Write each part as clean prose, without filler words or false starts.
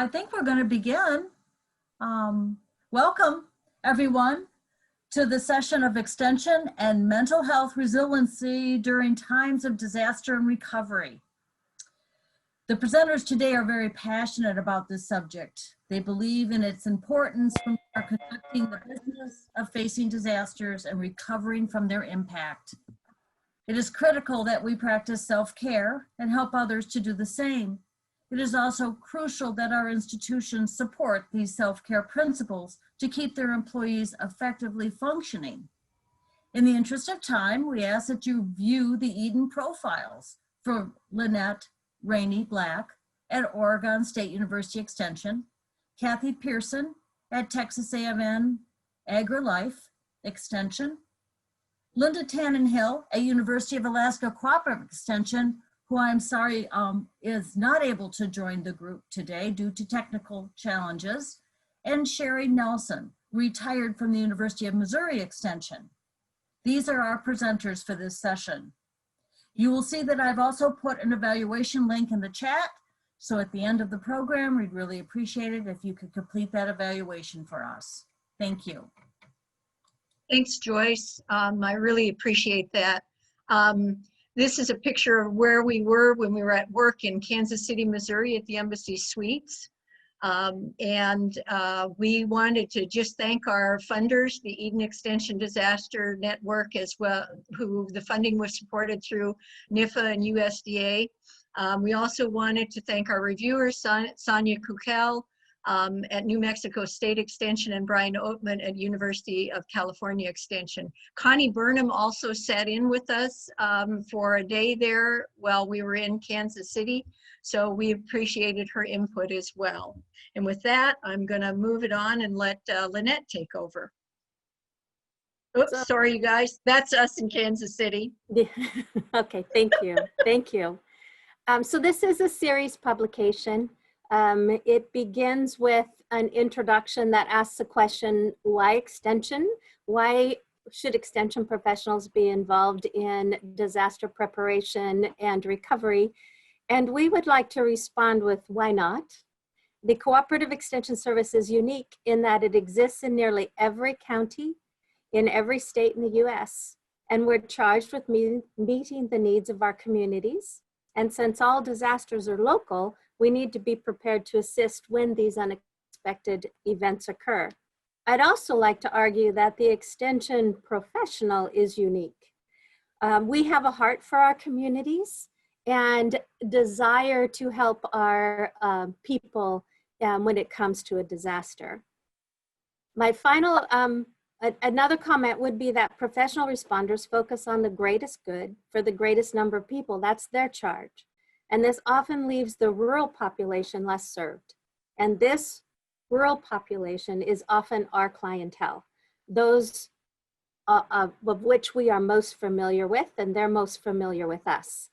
I think we're going to begin. Welcome, everyone, to the session of Extension and Mental Health Resiliency during times of disaster and recovery. The presenters today are very passionate about this subject. They believe in its importance when we are conducting the business of facing disasters and recovering from their impact. It is critical that we practice self-care and help others to do the same. It is also crucial that our institutions support these self-care principles to keep their employees effectively functioning. In the interest of time, we ask that you view the Eden profiles for Lynette Black at Oregon State University Extension, Cathy Pearson at Texas A&M Agri-Life Extension, Linda Tannehill at University of Alaska Cooperative Extension, who I'm sorry is not able to join the group today due to technical challenges, and Sherry Nelson, retired from the University of Missouri Extension. These are our presenters for this session. You will see that I've also put an evaluation link in the chat, so at the end of the program, we'd really appreciate it if you could complete that evaluation for us. Thank you. Thanks, Joyce. I really appreciate that. This is a picture of where we were when we were at work in Kansas City, Missouri at the Embassy Suites. We wanted to just thank our funders, the Eden Extension Disaster Network as well, who the funding was supported through NIFA and USDA. We also wanted to thank our reviewers, Sonia Kukel at New Mexico State Extension and Brian Oatman at University of California Extension. Connie Burnham also sat in with us for a day there while we were in Kansas City. So we appreciated her input as well. And with that, I'm gonna move it on and let Lynette take over. Oops, sorry you guys, that's us in Kansas City. Yeah. Okay, thank you, thank you. So this is a series publication. It begins with an introduction that asks the question, why extension? Why should extension professionals be involved in disaster preparation and recovery? And we would like to respond with, why not? The Cooperative Extension Service is unique in that it exists in nearly every county, in every state in the US, and we're charged with meeting the needs of our communities. And since all disasters are local, we need to be prepared to assist when these unexpected events occur. I'd also like to argue that the extension professional is unique. We have a heart for our communities and desire to help our people when it comes to a disaster. My final, another comment would be that professional responders focus on the greatest good for the greatest number of people. That's their charge. And this often leaves the rural population less served. And this rural population is often our clientele, those of which we are most familiar with, and they're most familiar with us.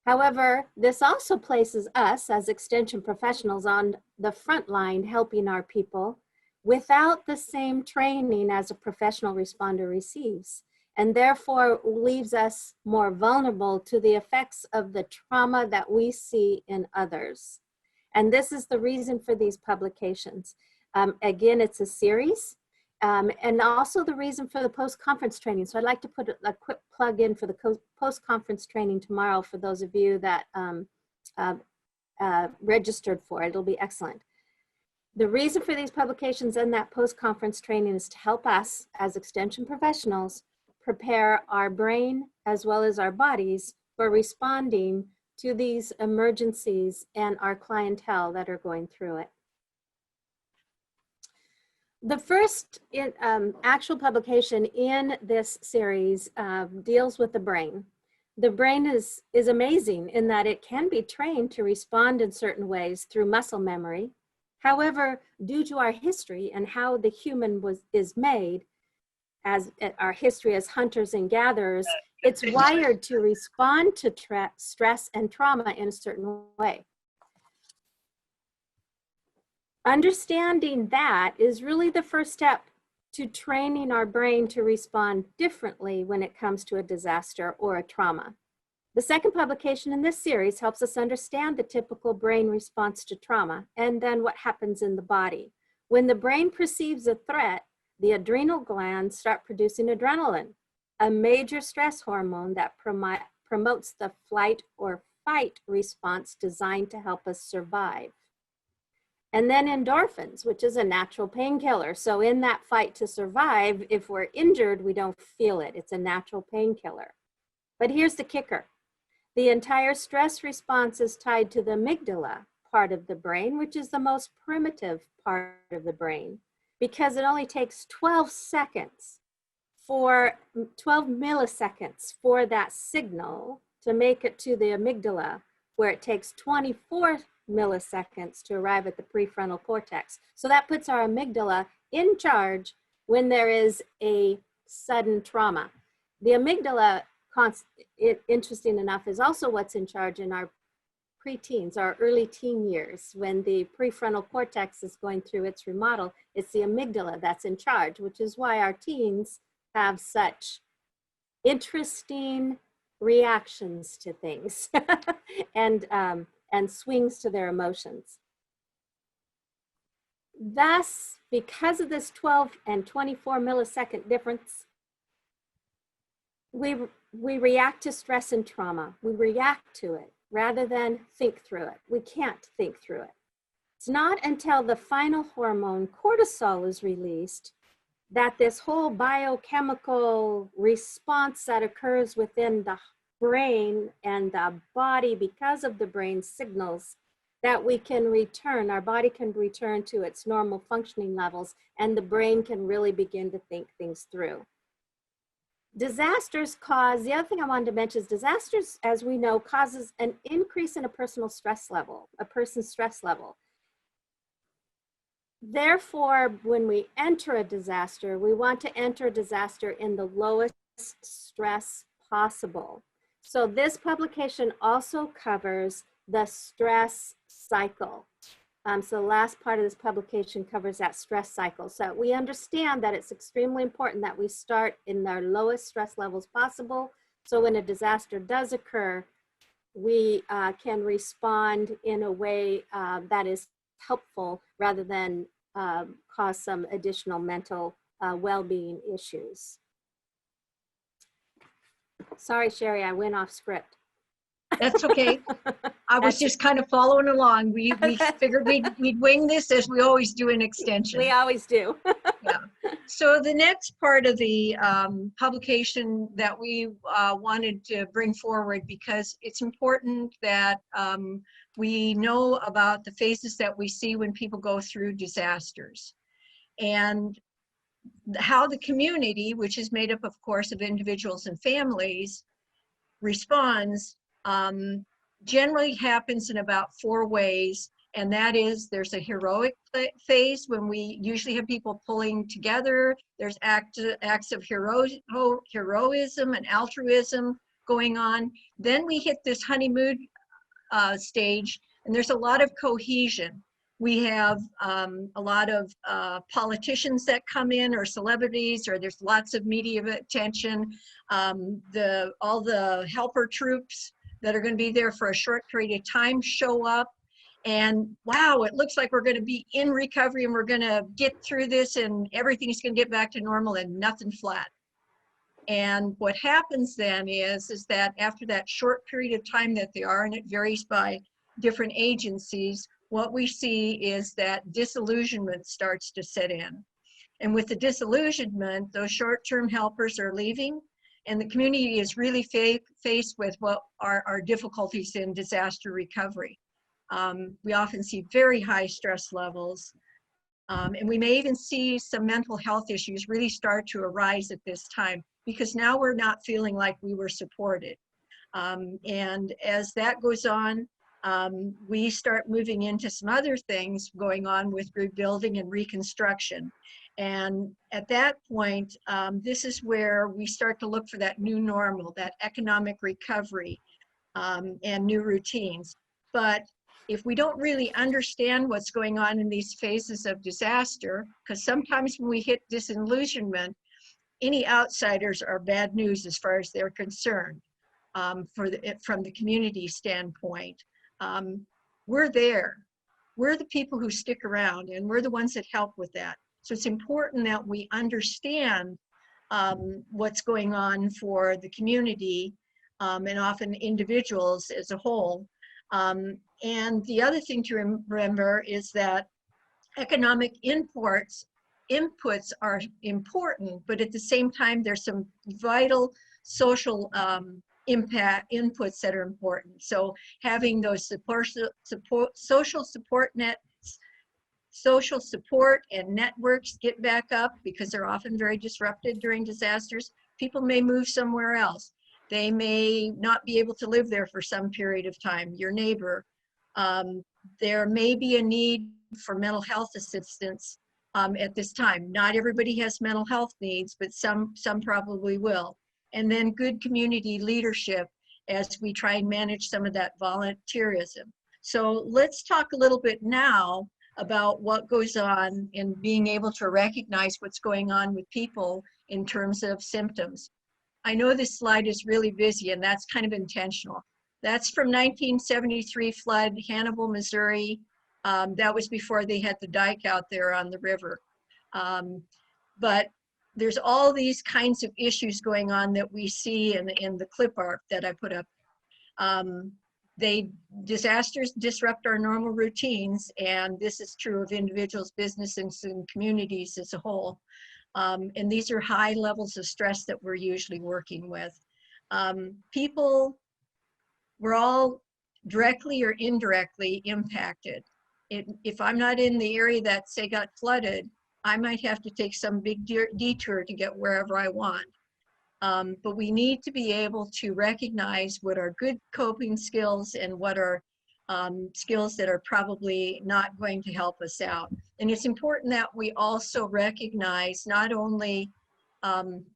However, this also places us as extension professionals on the front line helping our people without the same training as a professional responder receives, and therefore leaves us more vulnerable to the effects of the trauma that we see in others. And this is the reason for these publications. Again, it's a series, and also the reason for the post-conference training. So I'd like to put a quick plug in for the post-conference training tomorrow for those of you that registered for it. It'll be excellent. The reason for these publications and that post-conference training is to help us as extension professionals prepare our brain as well as our bodies for responding to these emergencies and our clientele that are going through it. The first actual publication in this series deals with the brain. The brain is amazing in that it can be trained to respond in certain ways through muscle memory. However, due to our history and how the human is made, as our history as hunters and gatherers, it's wired to respond to stress and trauma in a certain way. Understanding that is really the first step to training our brain to respond differently when it comes to a disaster or a trauma. The second publication in this series helps us understand the typical brain response to trauma and then what happens in the body. When the brain perceives a threat, the adrenal glands start producing adrenaline, a major stress hormone that promotes the flight or fight response designed to help us survive. And then endorphins, which is a natural painkiller. So in that fight to survive, if we're injured, we don't feel it. It's a natural painkiller. But here's the kicker. The entire stress response is tied to the amygdala part of the brain, which is the most primitive part of the brain, because it only takes 12 milliseconds for that signal to make it to the amygdala, where it takes 24 milliseconds to arrive at the prefrontal cortex. So that puts our amygdala in charge when there is a sudden trauma. The amygdala, interesting enough, is also what's in charge in our preteens, our early teen years. When the prefrontal cortex is going through its remodel, it's the amygdala that's in charge, which is why our teens have such interesting reactions to things and swings to their emotions. Thus, because of this 12 and 24 millisecond difference, we react to stress and trauma. We react to it rather than think through it. We can't think through it. It's not until the final hormone, cortisol, is released that this whole biochemical response that occurs within the brain and the body because of the brain's signals, that we can return, our body can return to its normal functioning levels, and the brain can really begin to think things through. Disasters cause, the other thing I wanted to mention is disasters, as we know, causes an increase in a person's stress level. Therefore, when we enter a disaster, we want to enter a disaster in the lowest stress possible. So this publication also covers the stress cycle. So the last part of this publication covers that stress cycle. So we understand that it's extremely important that we start in our lowest stress levels possible. So when a disaster does occur, we can respond in a way that is helpful rather than cause some additional mental well-being issues. Sorry, Sherry, I went off script. That's okay. I was just kind of following along. We figured we'd wing this as we always do in extension. We always do. Yeah. So the next part of the publication that we wanted to bring forward, because it's important that we know about the phases that we see when people go through disasters, and how the community, which is made up, of course, of individuals and families, responds. Generally happens in about 4 ways, and that is, there's a heroic phase when we usually have people pulling together. There's acts of heroism and altruism going on. Then we hit this honeymoon stage, and there's a lot of cohesion. We have a lot of politicians that come in, or celebrities, or there's lots of media attention. All the helper troops that are going to be there for a short period of time show up, and wow, it looks like we're going to be in recovery and we're going to get through this and everything's going to get back to normal and nothing flat. And what happens then is that after that short period of time that they are, and it varies by different agencies, what we see is that disillusionment starts to set in. And with the disillusionment, those short-term helpers are leaving, and the community is really faced with what are difficulties in disaster recovery. We often see very high stress levels, and we may even see some mental health issues really start to arise at this time, because now we're not feeling like we were supported. And as that goes on, we start moving into some other things going on with rebuilding and reconstruction. And at that point, this is where we start to look for that new normal, that economic recovery, and new routines. But if we don't really understand what's going on in these phases of disaster, because sometimes when we hit disillusionment, any outsiders are bad news as far as they're concerned. from the community standpoint. We're there. We're the people who stick around, and we're the ones that help with that. So it's important that we understand what's going on for the community and often individuals as a whole. And the other thing to remember is that economic inputs are important, but at the same time, there's some vital social impact inputs that are important. So having those social support nets, social support and networks get back up, because they're often very disrupted during disasters. People may move somewhere else. They may not be able to live there for some period of time, your neighbor. There may be a need for mental health assistance at this time. Not everybody has mental health needs, but some probably will. And then good community leadership as we try and manage some of that volunteerism. So let's talk a little bit now about what goes on in being able to recognize what's going on with people in terms of symptoms. I know this slide is really busy, and that's kind of intentional. That's from 1973 flood, Hannibal, Missouri. That was before they had the dike out there on the river. But there's all these kinds of issues going on that we see in the clip art that I put up. Disasters disrupt our normal routines, and this is true of individuals, businesses, and communities as a whole. And these are high levels of stress that we're usually working with. People, we're all directly or indirectly impacted. If I'm not in the area that, say, got flooded, I might have to take some big detour to get wherever I want. But we need to be able to recognize what are good coping skills and what are skills that are probably not going to help us out. And it's important that we also recognize not only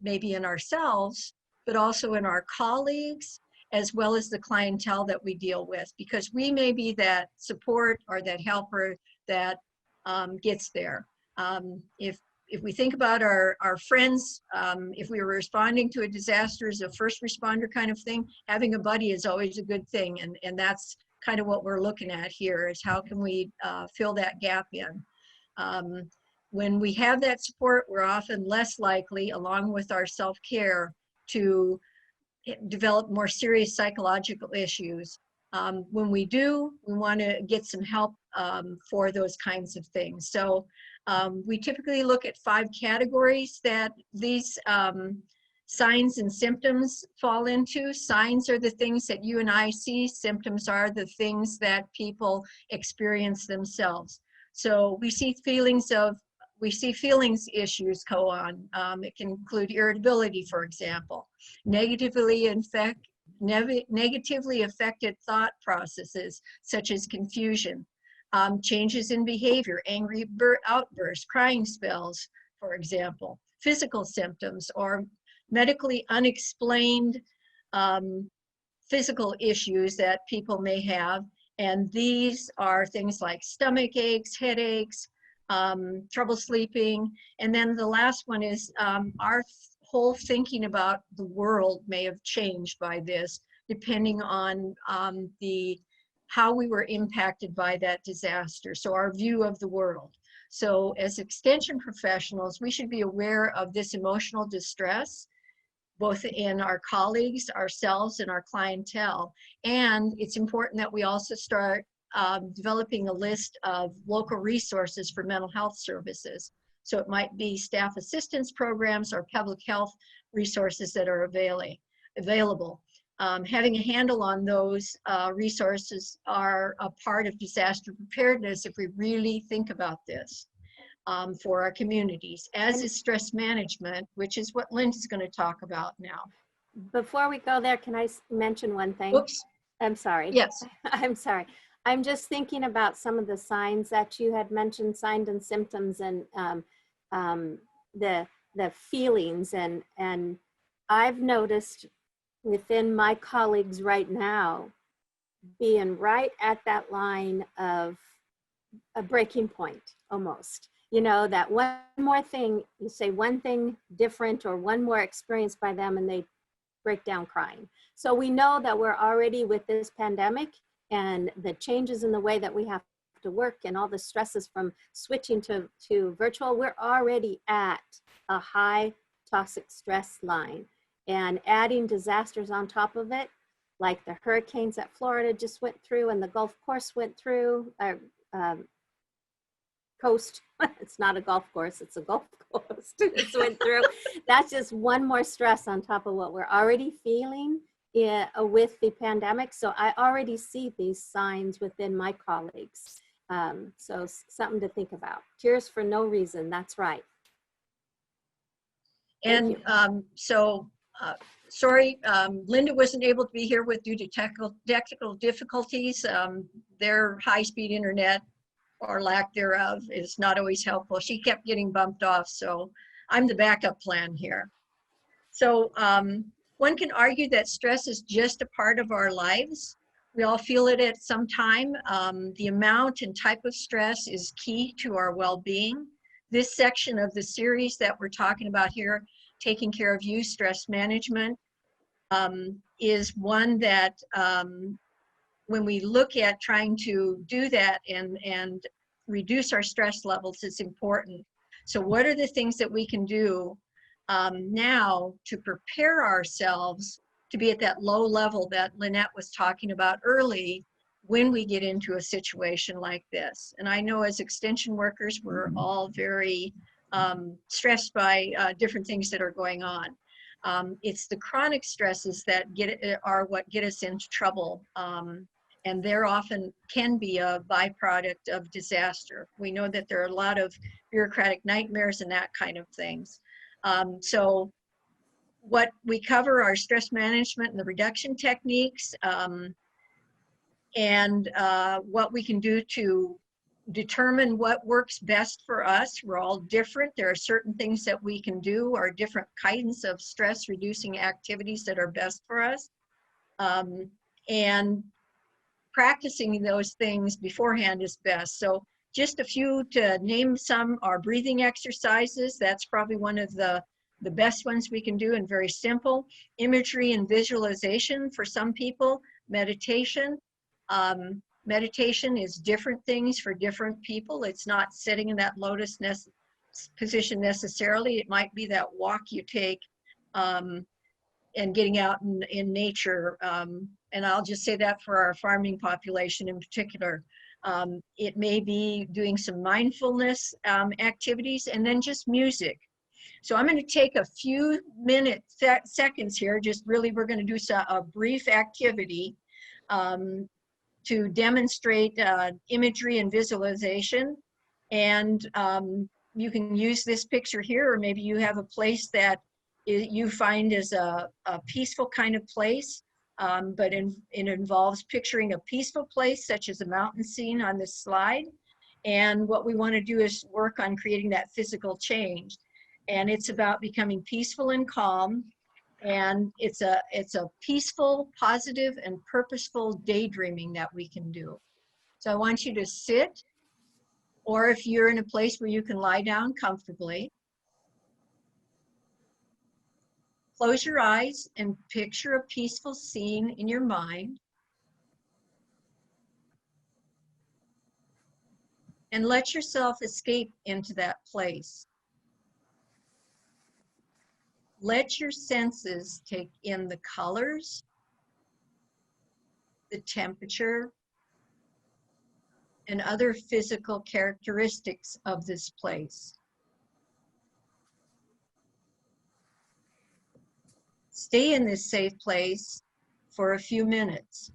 maybe in ourselves, but also in our colleagues, as well as the clientele that we deal with, because we may be that support or that helper that gets there. If we think about our friends, if we were responding to a disaster as a first responder kind of thing, having a buddy is always a good thing. And that's kind of what we're looking at here, is how can we fill that gap in. When we have that support, we're often less likely, along with our self-care, to develop more serious psychological issues. When we do, we want to get some help for those kinds of things. So we typically look at 5 categories that these signs and symptoms fall into. Signs are the things that you and I see. Symptoms are the things that people experience themselves. So we see feelings issues go on. It can include irritability, for example, negatively affected thought processes, such as confusion, changes in behavior, angry outbursts, crying spells, for example, physical symptoms, or medically unexplained physical issues that people may have. And these are things like stomach aches, headaches, trouble sleeping. And then the last one is our whole thinking about the world may have changed by this, depending on how we were impacted by that disaster. So our view of the world. So as extension professionals, we should be aware of this emotional distress, both in our colleagues, ourselves, and our clientele. And it's important that we also start developing a list of local resources for mental health services. So it might be staff assistance programs or public health resources that are available. Having a handle on those resources are a part of disaster preparedness if we really think about this for our communities, as is stress management, which is what Linda's going to talk about now. Before we go there, can I mention one thing? Oops. I'm sorry. Yes. I'm sorry. I'm just thinking about some of the signs that you had mentioned, signs and symptoms, and the feelings. And I've noticed within my colleagues right now being right at that line of a breaking point almost. You know, that one more thing, you say one thing different or one more experience by them and they break down crying. So we know that we're already with this pandemic and the changes in the way that we have to work and all the stresses from switching to virtual, we're already at a high toxic stress line. And adding disasters on top of it, like the hurricanes that Florida just went through and the Gulf Coast went through, coast, it's not a golf course, it's a Gulf Coast, just went through. That's just one more stress on top of what we're already feeling with the pandemic. So I already see these signs within my colleagues. So something to think about. Tears for no reason, that's right. And sorry, Linda wasn't able to be here due to technical difficulties. Their high-speed internet or lack thereof is not always helpful. She kept getting bumped off, so I'm the backup plan here. So one can argue that stress is just a part of our lives. We all feel it at some time. The amount and type of stress is key to our well-being. This section of the series that we're talking about here, Taking Care of You, Stress Management, is one that when we look at trying to do that and reduce our stress levels, it's important. So what are the things that we can do now to prepare ourselves to be at that low level that Lynette was talking about early when we get into a situation like this? And I know as extension workers, we're all very stressed by different things that are going on. It's the chronic stresses that are what get us into trouble. And they're often can be a byproduct of disaster. We know that there are a lot of bureaucratic nightmares and that kind of things. So what we cover are stress management and the reduction techniques, and what we can do to determine what works best for us. We're all different. There are certain things that we can do or different kinds of stress reducing activities that are best for us. And practicing those things beforehand is best. So just a few to name some are breathing exercises. That's probably one of the best ones we can do and very simple. Imagery and visualization for some people. Meditation. Meditation is different things for different people. It's not sitting in that lotus position necessarily. It might be that walk you take and getting out in nature. And I'll just say that for our farming population in particular. It may be doing some mindfulness activities and then just music. So I'm going to take a few seconds here, just really we're going to do a brief activity to demonstrate imagery and visualization. And you can use this picture here, or maybe you have a place that you find is a peaceful kind of place, but it involves picturing a peaceful place, such as a mountain scene on this slide. And what we want to do is work on creating that physical change. And it's about becoming peaceful and calm. And it's a peaceful, positive, and purposeful daydreaming that we can do. So I want you to sit, or if you're in a place where you can lie down comfortably, close your eyes and picture a peaceful scene in your mind. And let yourself escape into that place. Let your senses take in the colors, the temperature, and other physical characteristics of this place. Stay in this safe place for a few minutes.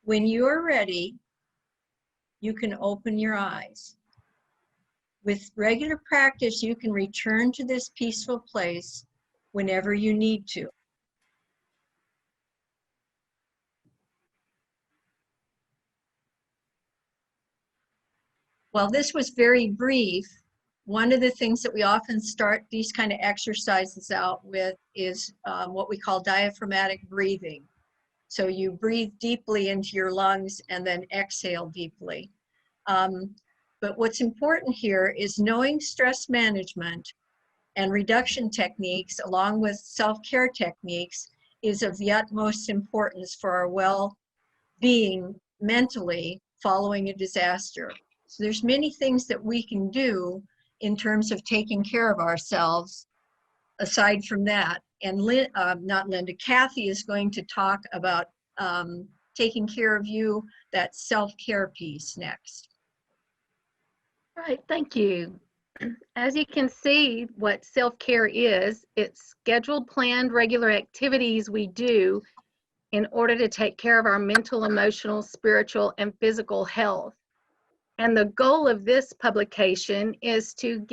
When you're ready, you can open your eyes. With regular practice, you can return to this peaceful place whenever you need to. While this was very brief, one of the things that we often start these kind of exercises out with is what we call diaphragmatic breathing. So you breathe deeply into your lungs and then exhale deeply. But what's important here is knowing stress management and reduction techniques along with self-care techniques is of the utmost importance for our well-being mentally following a disaster. So there's many things that we can do in terms of taking care of ourselves aside from that. And Cathy is going to talk about taking care of you, that self-care piece next. All right, thank you. As you can see, what self-care is, it's scheduled, planned, regular activities we do in order to take care of our mental, emotional, spiritual, and physical health. And the goal of this publication is to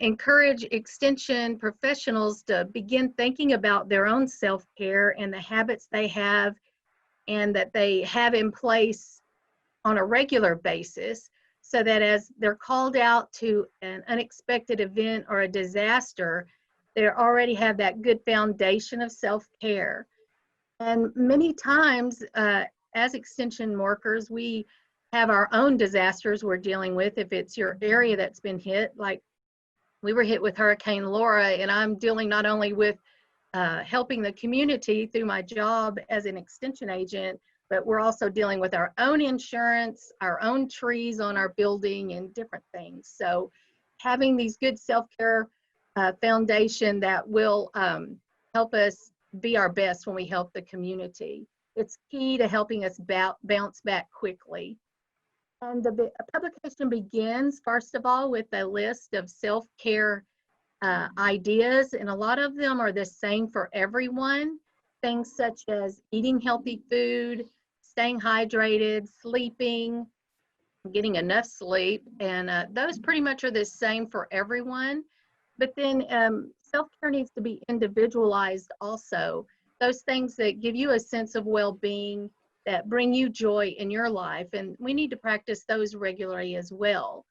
encourage extension professionals to begin thinking about their own self-care and the habits they have and that they have in place on a regular basis, so that as they're called out to an unexpected event or a disaster, they already have that good foundation of self-care. And many times, as extension workers, we have our own disasters we're dealing with. If it's your area that's been hit, like we were hit with Hurricane Laura, and I'm dealing not only with helping the community through my job as an extension agent, but we're also dealing with our own insurance, our own trees on our building, and different things. So having these good self-care foundation that will help us be our best when we help the community. It's key to helping us bounce back quickly. And the publication begins, first of all, with a list of self-care ideas, and a lot of them are the same for everyone. Things such as eating healthy food, staying hydrated, sleeping, getting enough sleep, and those pretty much are the same for everyone. But then self-care needs to be individualized also. Those things that give you a sense of well-being, that bring you joy in your life, and we need to practice those regularly as well.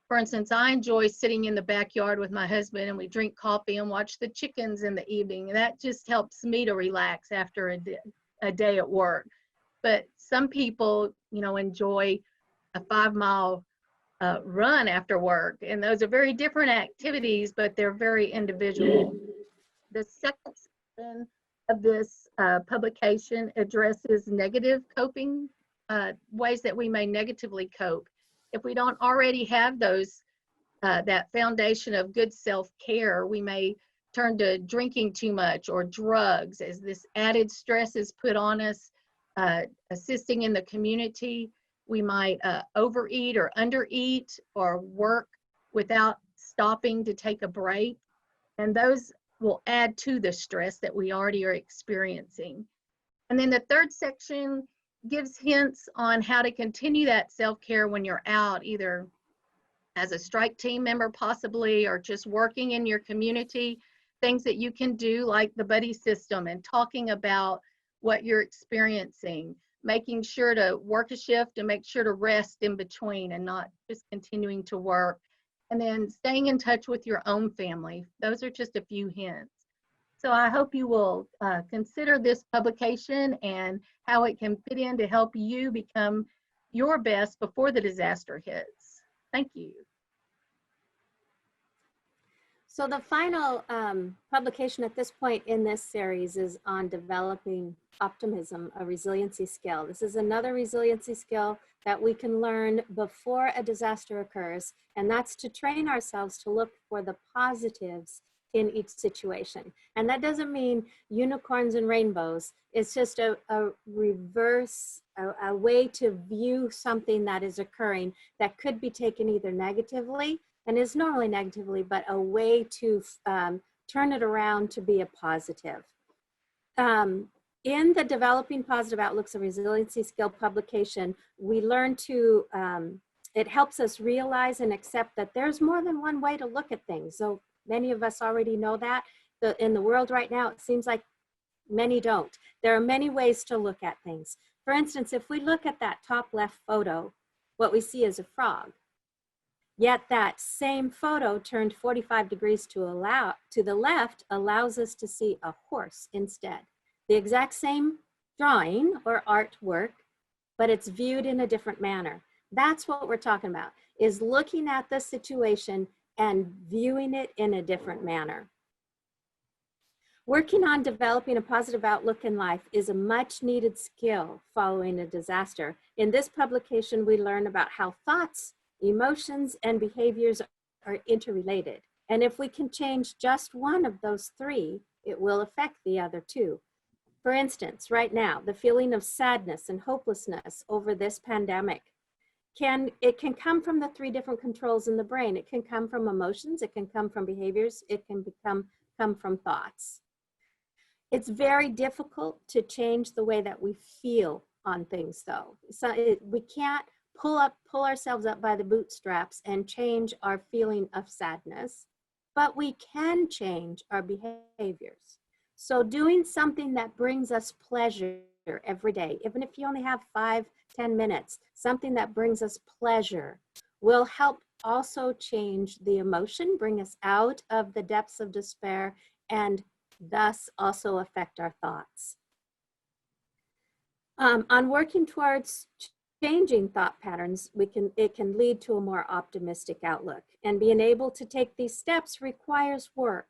For instance, I enjoy sitting in the backyard with my husband and we drink coffee and watch the chickens in the evening, and that just helps me to relax after a day at work. But some people, enjoy a 5-mile run after work, and those are very different activities, but they're very individual. The second section of this publication addresses negative coping, ways that we may negatively cope. If we don't already have those, that foundation of good self-care, we may turn to drinking too much or drugs as this added stress is put on us. Assisting in the community, we might overeat or undereat or work without stopping to take a break. And those will add to the stress that we already are experiencing. And then the third section gives hints on how to continue that self-care when you're out, either as a strike team member possibly, or just working in your community, things that you can do like the buddy system and talking about what you're experiencing, making sure to work a shift and make sure to rest in between and not just continuing to work. And then staying in touch with your own family. Those are just a few hints. So I hope you will consider this publication and how it can fit in to help you become your best before the disaster hits. Thank you. So the final publication at this point in this series is on developing optimism, a resiliency skill. This is another resiliency skill that we can learn before a disaster occurs, and that's to train ourselves to look for the positives in each situation. And that doesn't mean unicorns and rainbows. It's just a reverse, a way to view something that is occurring that could be taken either negatively, and is normally negatively, but a way to turn it around to be a positive. In the Developing Positive Outlooks of Resiliency Skill publication, we learn to, it helps us realize and accept that there's more than one way to look at things. So many of us already know that. In the world right now, it seems like many don't. There are many ways to look at things. For instance, if we look at that top left photo, what we see is a frog. Yet that same photo turned 45 degrees to the left allows us to see a horse instead. The exact same drawing or artwork, but it's viewed in a different manner. That's what we're talking about, is looking at the situation and viewing it in a different manner. Working on developing a positive outlook in life is a much needed skill following a disaster. In this publication, we learn about how thoughts, emotions, and behaviors are interrelated. And if we can change just one of those three, it will affect the other two. For instance, right now, the feeling of sadness and hopelessness over this pandemic can come from the three different controls in the brain. It can come from emotions, it can come from behaviors, it can come from thoughts. It's very difficult to change the way that we feel on things though. So we can't pull ourselves up by the bootstraps and change our feeling of sadness, but we can change our behaviors. So doing something that brings us pleasure every day, even if you only have 5-10 minutes, something that brings us pleasure will help also change the emotion, bring us out of the depths of despair, and thus also affect our thoughts. On working towards changing thought patterns, it can lead to a more optimistic outlook. And being able to take these steps requires work.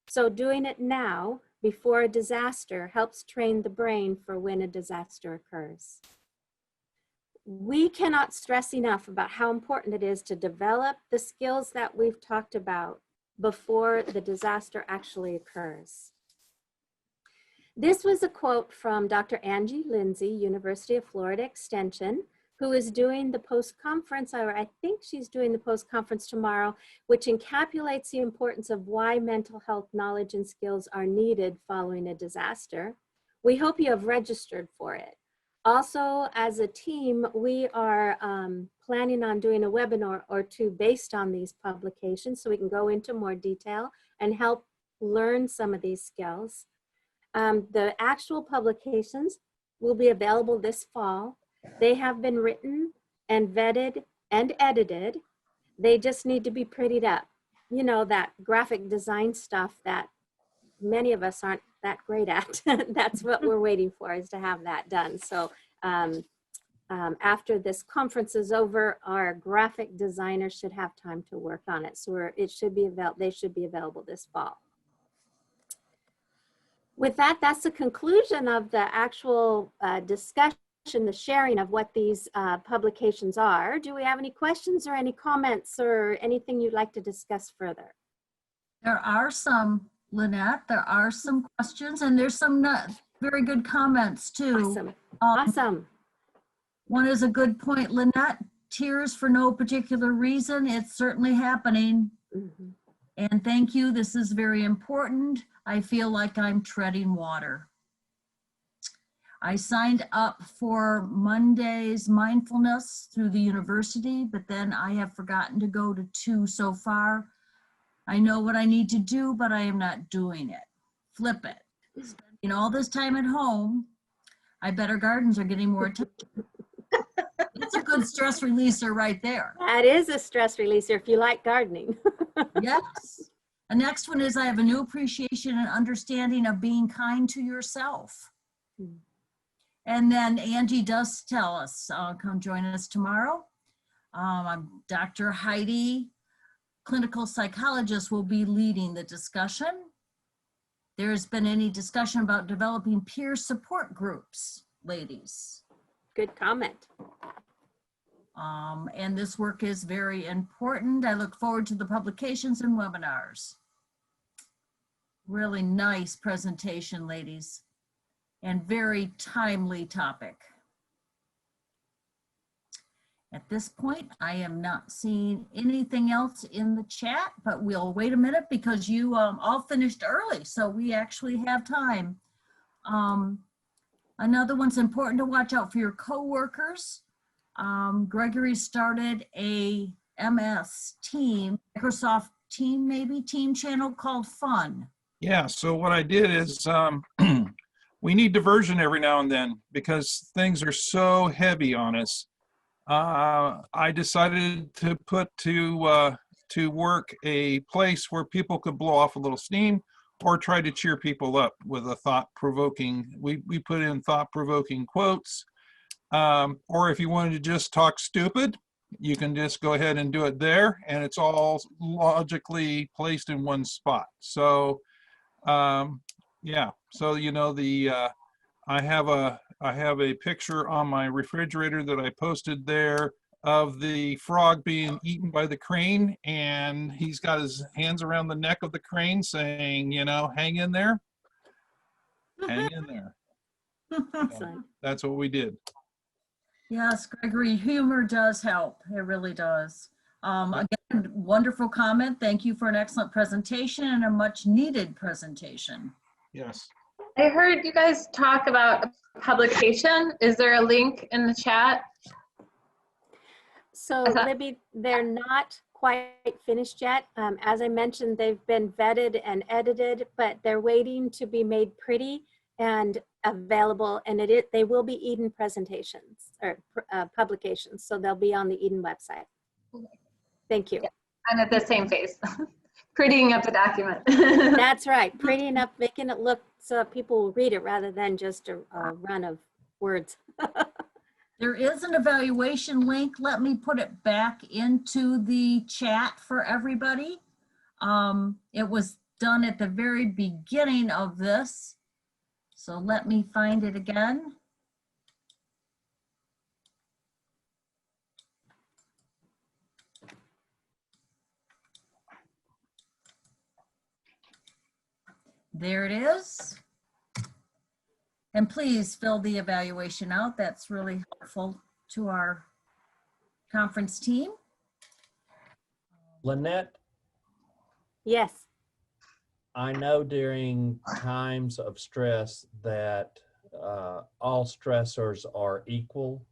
So doing it now, before a disaster, helps train the brain for when a disaster occurs. We cannot stress enough about how important it is to develop the skills that we've talked about before the disaster actually occurs. This was a quote from Dr. Angie Lindsay, University of Florida Extension, who is doing the post-conference, or I think she's doing the post-conference tomorrow, which encapsulates the importance of why mental health knowledge and skills are needed following a disaster. We hope you have registered for it. Also, as a team, we are planning on doing a webinar or two based on these publications so we can go into more detail and help learn some of these skills. The actual publications will be available this fall. They have been written and vetted and edited. They just need to be prettied up. You know, that graphic design stuff that many of us aren't that great at. That's what we're waiting for, is to have that done. So after this conference is over, our graphic designers should have time to work on it. So they should be available this fall. With that, that's the conclusion of the actual discussion, the sharing of what these publications are. Do we have any questions or any comments or anything you'd like to discuss further? There are some, Lynette, there are some questions, and there's some very good comments too. Awesome. Awesome. One is a good point, Lynette. Tears for no particular reason. It's certainly happening. Mm-hmm. And thank you. This is very important. I feel like I'm treading water. I signed up for Monday's mindfulness through the university, but then I have forgotten to go to 2 so far. I know what I need to do, but I am not doing it. Flip it. Spending all this time at home, I bet our gardens are getting more attention. That's a good stress releaser right there. That is a stress releaser if you like gardening. Yes. The next one is I have a new appreciation and understanding of being kind to yourself. And then Angie does tell us, come join us tomorrow. I'm Dr. Heidi, clinical psychologist, will be leading the discussion. There's been any discussion about developing peer support groups, ladies. Good comment. And this work is very important. I look forward to the publications and webinars. Really nice presentation, ladies, and very timely topic. At this point, I am not seeing anything else in the chat, but we'll wait a minute because you all finished early, so we actually have time. Another one's important to watch out for your coworkers. Gregory started a MS team, Microsoft team, maybe team channel called Fun. Yeah, so what I did is we need diversion every now and then because things are so heavy on us. I decided to put to work a place where people could blow off a little steam or try to cheer people up with a thought-provoking, we put in thought-provoking quotes. Or if you wanted to just talk stupid, you can just go ahead and do it there, and it's all logically placed in one spot. So yeah, so you know, I have a picture on my refrigerator that I posted there of the frog being eaten by the crane, and he's got his hands around the neck of the crane saying, you know, hang in there, hang in there. So that's what we did. Yes, Gregory, humor does help. It really does. Again, wonderful comment. Thank you for an excellent presentation and a much needed presentation. Yes. I heard you guys talk about a publication. Is there a link in the chat? So Libby, they're not quite finished yet. As I mentioned, they've been vetted and edited, but they're waiting to be made pretty and available, and they will be Eden presentations or publications, so they'll be on the Eden website. Thank you. Yeah, I'm at the same phase, prettying up the document. That's right, prettying up, making it look so that people will read it rather than just a run of words. There is an evaluation link. Let me put it back into the chat for everybody. It was done at the very beginning of this. So let me find it again. There it is. And please fill the evaluation out. That's really helpful to our conference team. Lynette, Yes. I know during times of stress that all stressors are equal,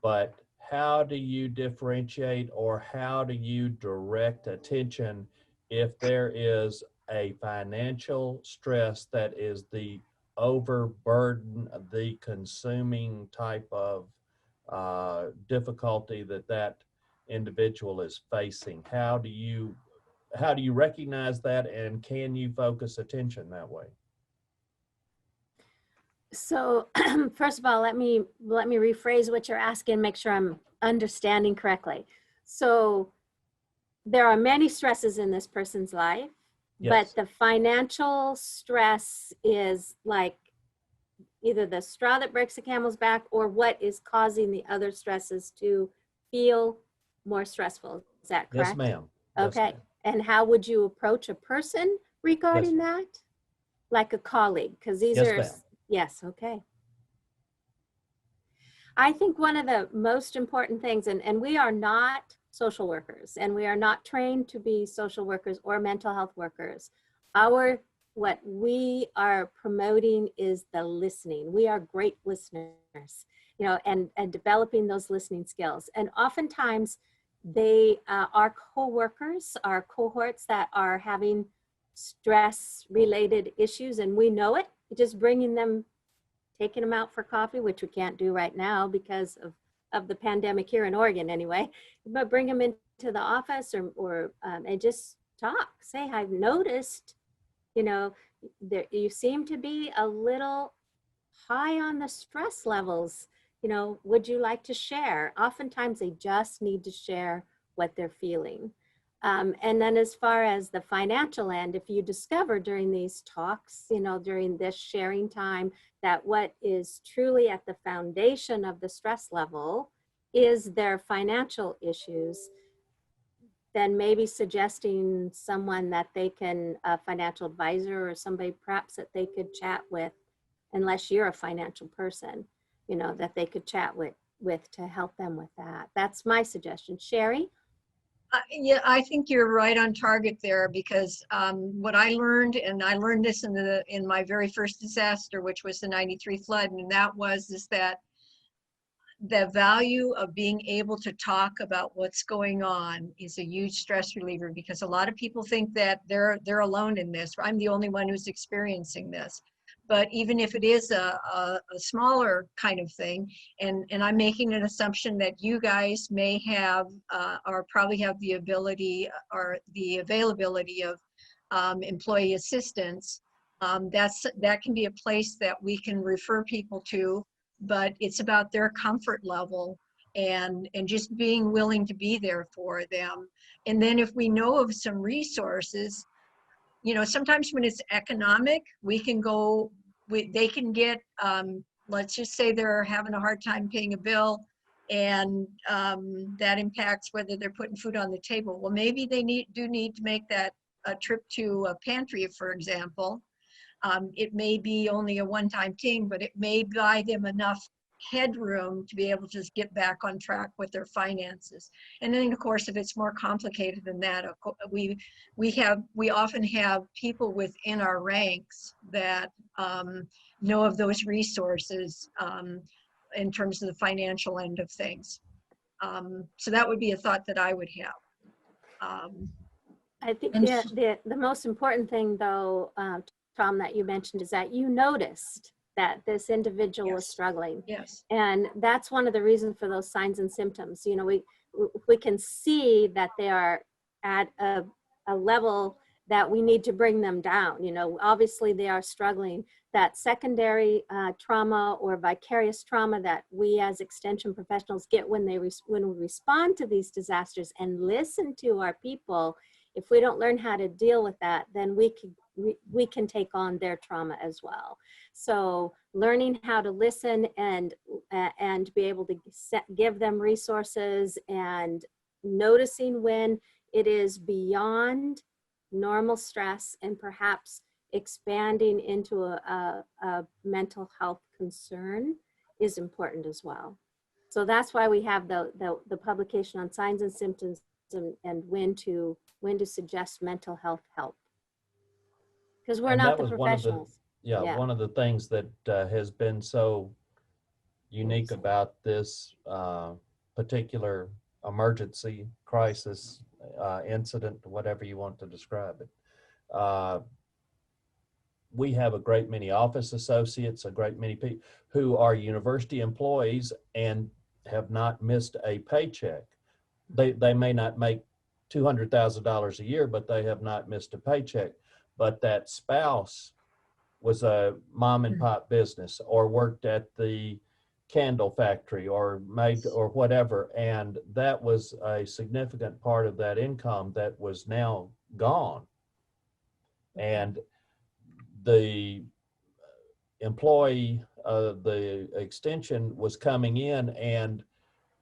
but how do you differentiate or how do you direct attention if there is a financial stress that is the overburden, the consuming type of difficulty that individual is facing? How do you recognize that, and can you focus attention that way? So first of all, let me rephrase what you're asking, make sure I'm understanding correctly. So there are many stresses in this person's life, Yes. but the financial stress is like either the straw that breaks the camel's back or what is causing the other stresses to feel more stressful. Is that correct? Yes, ma'am. Yes, Okay. ma'am. And how would you approach a person regarding that? Like a colleague, because these Yes, are, ma'am. yes, okay. I think one of the most important things, and we are not social workers, and we are not trained to be social workers or mental health workers. What we are promoting is the listening. We are great listeners, you know, and developing those listening skills. And oftentimes they are co-workers, our cohorts that are having stress-related issues, and we know it. Just bringing them, taking them out for coffee, which we can't do right now because of the pandemic here in Oregon anyway, but bring them into the office or and just talk. Say, I've noticed, you know, you seem to be a little high on the stress levels. You know, would you like to share? Oftentimes they just need to share what they're feeling. And then as far as the financial end, if you discover during these talks, you know, during this sharing time, that what is truly at the foundation of the stress level is their financial issues, then maybe suggesting someone that they can, a financial advisor or somebody perhaps that they could chat with, unless you're a financial person, you know, that they could chat with to help them with that. That's my suggestion. Sherry? Yeah, I think you're right on target there, because what I learned, and I learned this in my very first disaster, which was the '93 flood, and that is that the value of being able to talk about what's going on is a huge stress reliever, because a lot of people think that they're alone in this. I'm the only one who's experiencing this. But even if it is a smaller kind of thing, and I'm making an assumption that you guys may have or probably have the ability or the availability of employee assistance, that can be a place that we can refer people to, but it's about their comfort level and just being willing to be there for them. And then if we know of some resources, you know, sometimes when it's economic, we can go, they can get, let's just say they're having a hard time paying a bill, and that impacts whether they're putting food on the table. Well, maybe they do need to make that a trip to a pantry, for example. It may be only a one-time thing, but it may buy them enough headroom to be able to just get back on track with their finances. And then, of course, if it's more complicated than that, we often have people within our ranks that know of those resources in terms of the financial end of things. So that would be a thought that I would have. I think And the most important thing, though, Tom, that you mentioned is that you noticed that this individual was Yes. struggling. Yes. And that's one of the reasons for those signs and symptoms. You know, we can see that they are at a level that we need to bring them down. You know, obviously they are struggling. That secondary trauma or vicarious trauma that we as extension professionals get when we respond to these disasters and listen to our people, if we don't learn how to deal with that, then we can take on their trauma as well. So learning how to listen and be able to give them resources and noticing when it is beyond normal stress and perhaps expanding into a mental health concern is important as well. So that's why we have the publication on signs and symptoms and when to suggest mental health help. Because we're And not that the was one of the, professionals. yeah, one of the things that has been so unique about this particular emergency crisis incident, whatever you want to describe it. We have a great many office associates, a great many people who are university employees and have not missed a paycheck. They may not make $200,000 a year, but they have not missed a paycheck. But that spouse was a mom and pop business or worked at the candle factory or made or whatever. And that was a significant part of that income that was now gone. And the employee, the extension was coming in and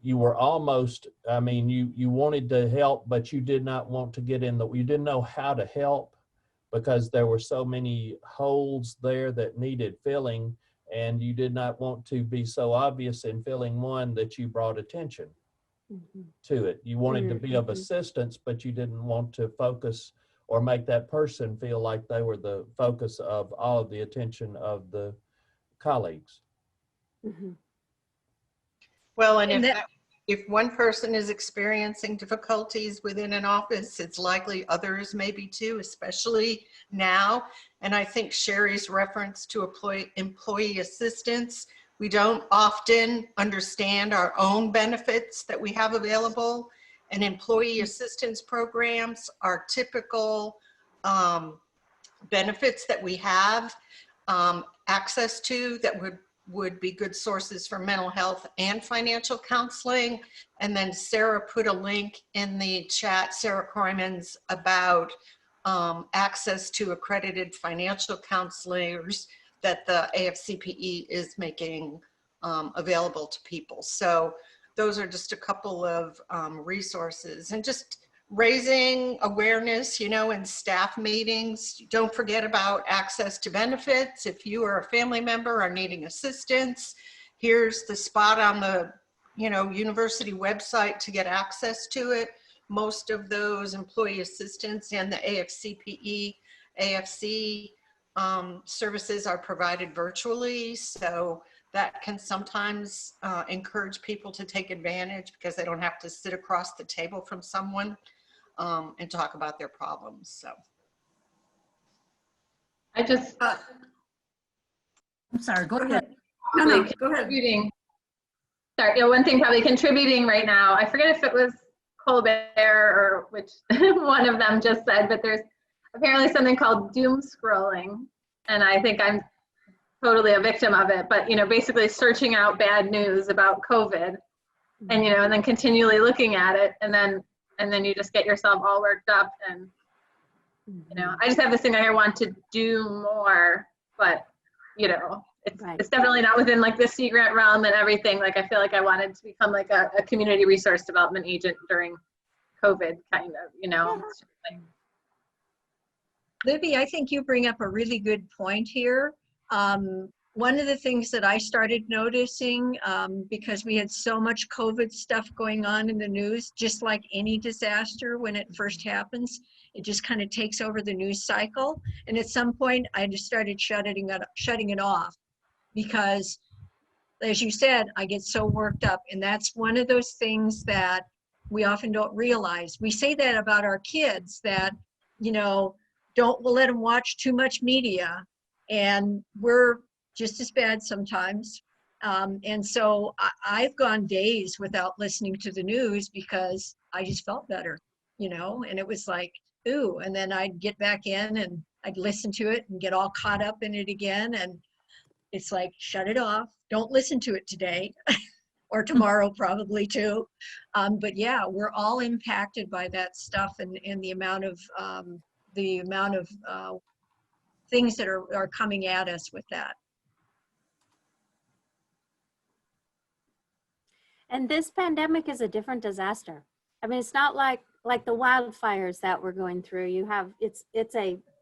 you were almost, I mean, you wanted to help, but you did not want to get in you didn't know how to help because there were so many holes there that needed filling, and you did not want to be so obvious in filling one that you brought attention to it. You wanted to be of assistance, but you didn't want to focus or make that person feel like they were the focus of all of the attention of the colleagues. Well, and if one person is experiencing difficulties within an office, it's likely others may be too, especially now. And I think Sherry's reference to employee assistance, we don't often understand our own benefits that we have available. And employee assistance programs are typical benefits that we have access to that would be good sources for mental health and financial counseling. And then Sarah put a link in the chat, Sarah Kroyman's, about access to accredited financial counselors that the AFCPE is making available to people. So those are just a couple of resources, and just raising awareness, you know, in staff meetings. Don't forget about access to benefits. If you or a family member are needing assistance, here's the spot on the, you know, university website to get access to it. Most of those employee assistance and the AFCPE, AFC services are provided virtually. So that can sometimes encourage people to take advantage because they don't have to sit across the table from someone and talk about their problems. So I just I'm sorry, go ahead. No, go ahead. contributing. Sorry, one thing probably contributing right now, I forget if it was Colbert or which one of them just said, but there's apparently something called doom scrolling. And I think I'm totally a victim of it, but basically searching out bad news about COVID and and then continually looking at it, and then you just get yourself all worked up. And I just have this thing I want to do more, but it's definitely not within like the sea grant realm and everything. Like I feel like I wanted to become like a community resource development agent during COVID, kind of, Libby, I think you bring up a really good point here. One of the things that I started noticing, because we had so much COVID stuff going on in the news, just like any disaster when it first happens, it just kind of takes over the news cycle. And at some point, I just started shutting it off because, as you said, I get so worked up. And that's one of those things that we often don't realize. We say that about our kids, that, we'll let them watch too much media, and we're just as bad sometimes. And so I've gone days without listening to the news because I just felt better, and it was like, ooh, and then I'd get back in and I'd listen to it and get all caught up in it again. And it's like, shut it off. Don't listen to it today or tomorrow probably too. But yeah, we're all impacted by that stuff and the amount of things that are coming at us with that. And this pandemic is a different disaster. I mean, it's not like the wildfires that we're going through.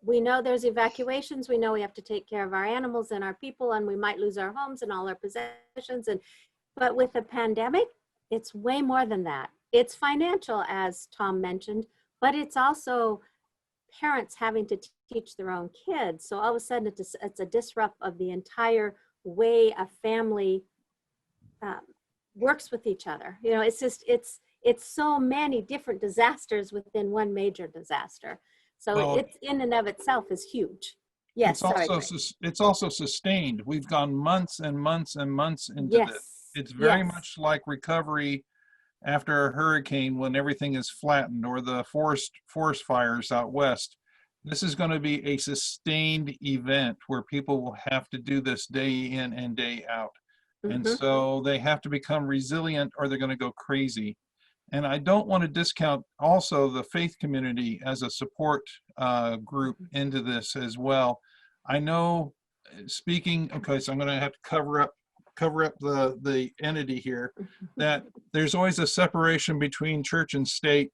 We know there's evacuations. We know we have to take care of our animals and our people, and we might lose our homes and all our possessions. But with the pandemic, it's way more than that. It's financial, as Tom mentioned, but it's also parents having to teach their own kids. So all of a sudden it's a disrupt of the entire way a family works with each other. It's so many different disasters within one major disaster. So it's in and of itself is huge. Yes, it's also sustained. We've gone months and months and months into this. It's very much like recovery after a hurricane when everything is flattened, or the forest fires out west. This is going to be a sustained event where people will have to do this day in and day out. And so they have to become resilient or they're going to go crazy. And I don't want to discount also the faith community as a support group into this as well. I know, okay, so I'm going to have to cover up the entity here, that there's always a separation between church and state.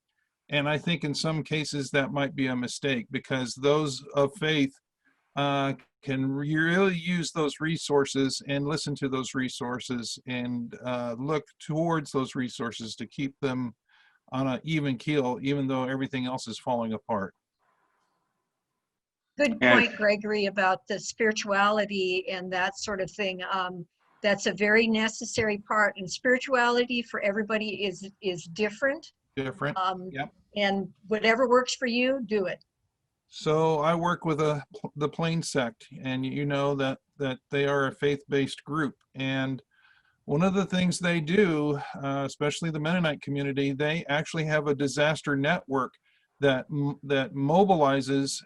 And I think in some cases that might be a mistake, because those of faith can really use those resources and listen to those resources and look towards those resources to keep them on an even keel, even though everything else is falling apart. Good point, Gregory, about the spirituality and that sort of thing. That's a very necessary part, and spirituality for everybody is different. Different, yep. And whatever works for you, do it. So I work with the Plains sect, and you know that they are a faith-based group. And one of the things they do, especially the Mennonite community, they actually have a disaster network that mobilizes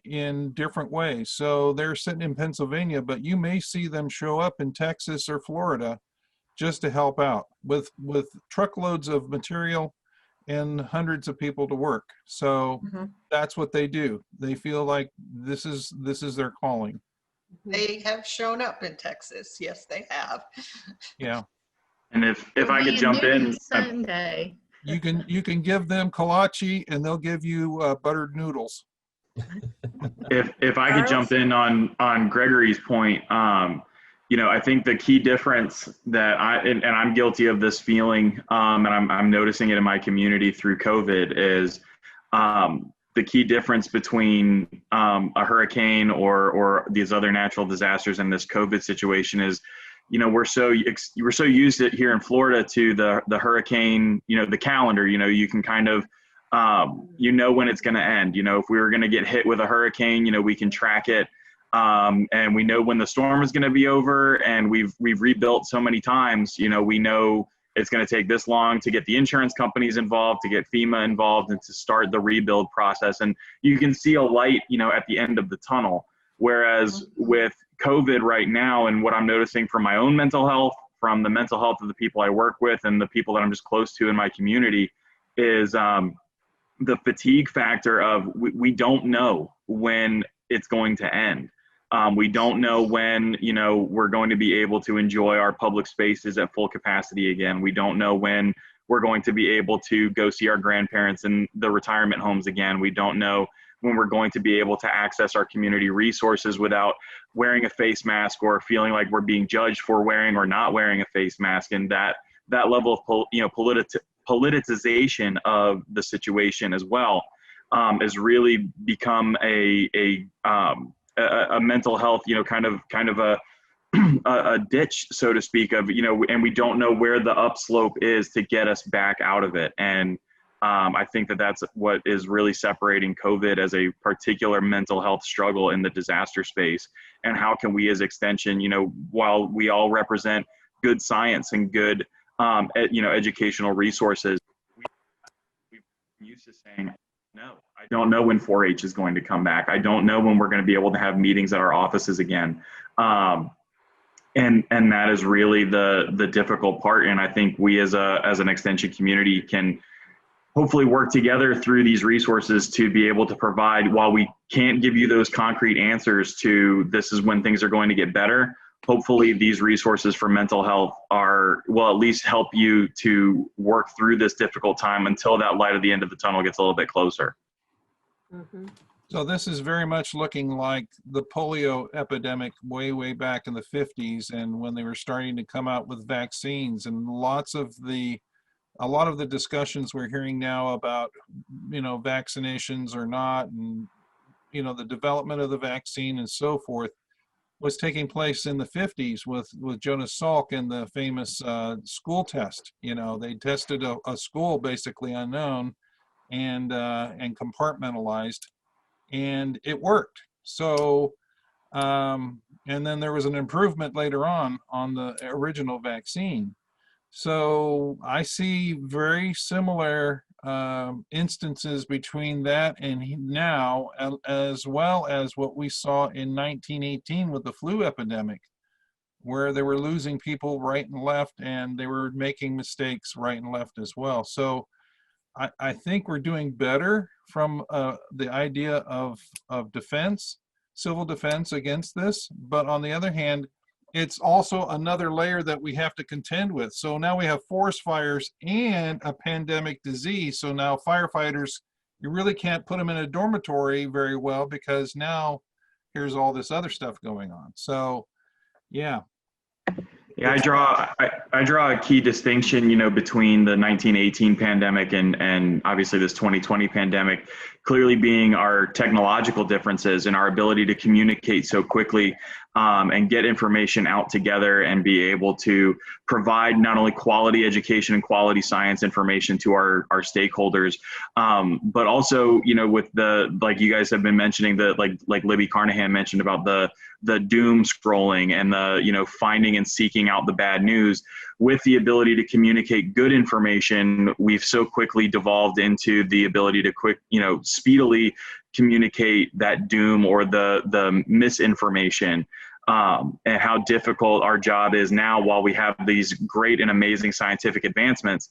in different ways. So they're sitting in Pennsylvania, but you may see them show up in Texas or Florida just to help out with truckloads of material and hundreds of people to work. So that's what they do. They feel like this is their calling. They have shown up in Texas. Yes, they have. Yeah. And if I could jump in, Sunday. You can give them kolache and they'll give you buttered noodles. If I could jump in on Gregory's point, I think the key difference that I'm guilty of this feeling, and I'm noticing it in my community through COVID, is the key difference between a hurricane or these other natural disasters and this COVID situation is, we're so used it here in Florida to the hurricane, the calendar, you can kind of, when it's going to end. If we were going to get hit with a hurricane, we can track it. And we know when the storm is going to be over, and we've rebuilt so many times. You know, we know it's going to take this long to get the insurance companies involved, to get FEMA involved, and to start the rebuild process. And you can see a light, you know, at the end of the tunnel. Whereas with COVID right now, and what I'm noticing from my own mental health, from the mental health of the people I work with and the people that I'm just close to in my community, is the fatigue factor of we don't know when it's going to end. We don't know when, you know, we're going to be able to enjoy our public spaces at full capacity again. We don't know when we're going to be able to go see our grandparents in the retirement homes again. We don't know when we're going to be able to access our community resources without wearing a face mask or feeling like we're being judged for wearing or not wearing a face mask. And that level of, you know, politicization of the situation as well has really become a mental health, you know, kind of a ditch, so to speak, of, you know, and we don't know where the upslope is to get us back out of it. And I think that that's what is really separating COVID as a particular mental health struggle in the disaster space. And how can we as Extension, you know, while we all represent good science and good, you know, educational resources, we've been used to saying, no, I don't know when 4-H is going to come back. I don't know when we're going to be able to have meetings at our offices again. And that is really the difficult part. And I think we as an Extension community can hopefully work together through these resources to be able to provide, while we can't give you those concrete answers to this is when things are going to get better, hopefully these resources for mental health will at least help you to work through this difficult time until that light at the end of the tunnel gets a little bit closer. Mm-hmm. So this is very much looking like the polio epidemic way back in the 50s, and when they were starting to come out with vaccines, and a lot of the discussions we're hearing now about, you know, vaccinations or not, and, you know, the development of the vaccine and so forth was taking place in the 50s with Jonas Salk and the famous school test. You know, they tested a school basically unknown and compartmentalized, and it worked. So, and then there was an improvement later on the original vaccine. So I see very similar instances between that and now, as well as what we saw in 1918 with the flu epidemic, where they were losing people right and left, and they were making mistakes right and left as well. So I think we're doing better from the idea of defense, civil defense against this. But on the other hand, it's also another layer that we have to contend with. So now we have forest fires and a pandemic disease. So now firefighters, you really can't put them in a dormitory very well, because now here's all this other stuff going on. So, yeah. Yeah, I draw a key distinction, you know, between the 1918 pandemic and obviously this 2020 pandemic, clearly being our technological differences and our ability to communicate so quickly and get information out together and be able to provide not only quality education and quality science information to our stakeholders, but also, you know, with like you guys have been mentioning, like Libby Carnahan mentioned about the doom scrolling and the, you know, finding and seeking out the bad news. With the ability to communicate good information, we've so quickly devolved into the ability to speedily communicate that doom or the misinformation, and how difficult our job is now. While we have these great and amazing scientific advancements,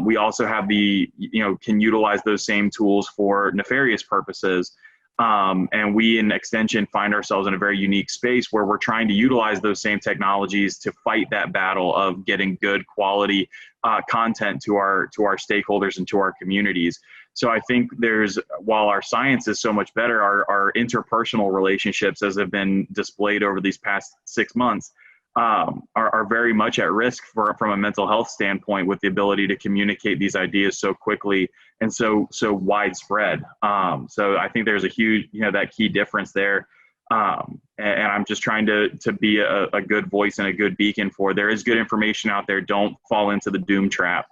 we also have can utilize those same tools for nefarious purposes. And we in Extension find ourselves in a very unique space where we're trying to utilize those same technologies to fight that battle of getting good quality content to our stakeholders and to our communities. So I think while our science is so much better, our interpersonal relationships, as have been displayed over these past 6 months, are very much at risk from a mental health standpoint, with the ability to communicate these ideas so quickly and so widespread. So I think there's a huge, that key difference there. And I'm just trying to be a good voice and a good beacon for, there is good information out there. Don't fall into the doom trap.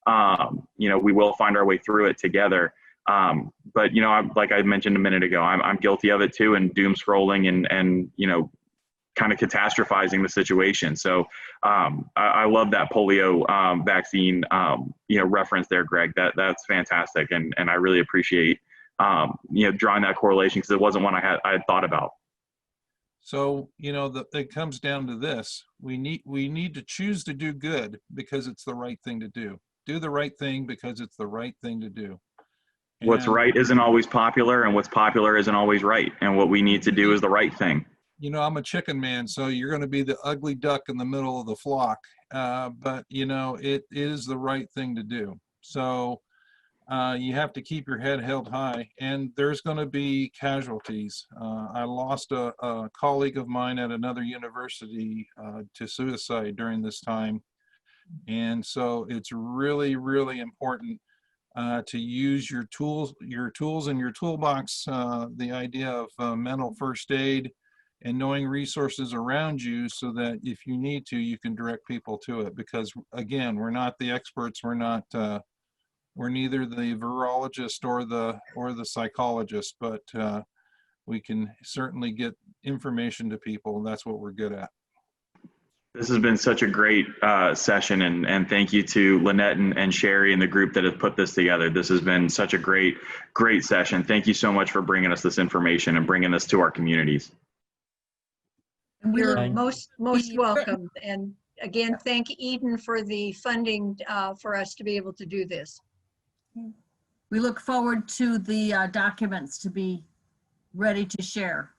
We will find our way through it together. But you know, like I mentioned a minute ago, I'm guilty of it too, and doom scrolling and you know, kind of catastrophizing the situation. So I love that polio vaccine you know, reference there, Greg. That's fantastic, and I really appreciate you know, drawing that correlation, because it wasn't one I had thought about. So, you know, it comes down to this. We need to choose to do good because it's the right thing to do. Do the right thing because it's the right thing to do. What's And, right isn't always popular, and what's popular isn't always right. And what we need to do is the right thing. you know, I'm a chicken man, so you're going to be the ugly duck in the middle of the flock. But, you know, it is the right thing to do. So you have to keep your head held high, and there's going to be casualties. I lost a colleague of mine at another university to suicide during this time. And so it's really, really important to use your tools in your toolbox. The idea of mental first aid and knowing resources around you, so that if you need to, you can direct people to it. Because again, we're not the experts. We're not. We're neither the virologist or the psychologist, but we can certainly get information to people, and that's what we're good at. This has been such a great session, and thank you to Lynette and Sherry and the group that have put this together. This has been such a great session. Thank you so much for bringing us this information and bringing this to our communities. You're most welcome. And again, thank Eden for the funding for us to be able to do this. We look forward to the documents to be ready to share.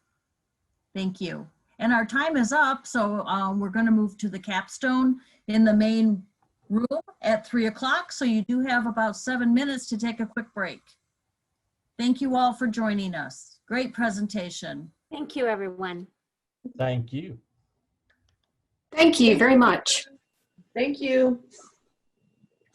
Thank you. And our time is up, so we're going to move to the capstone in the main room at 3 o'clock. So you do have about 7 minutes to take a quick break. Thank you all for joining us. Great presentation. Thank you, everyone. Thank you. Thank you very much. Thank you.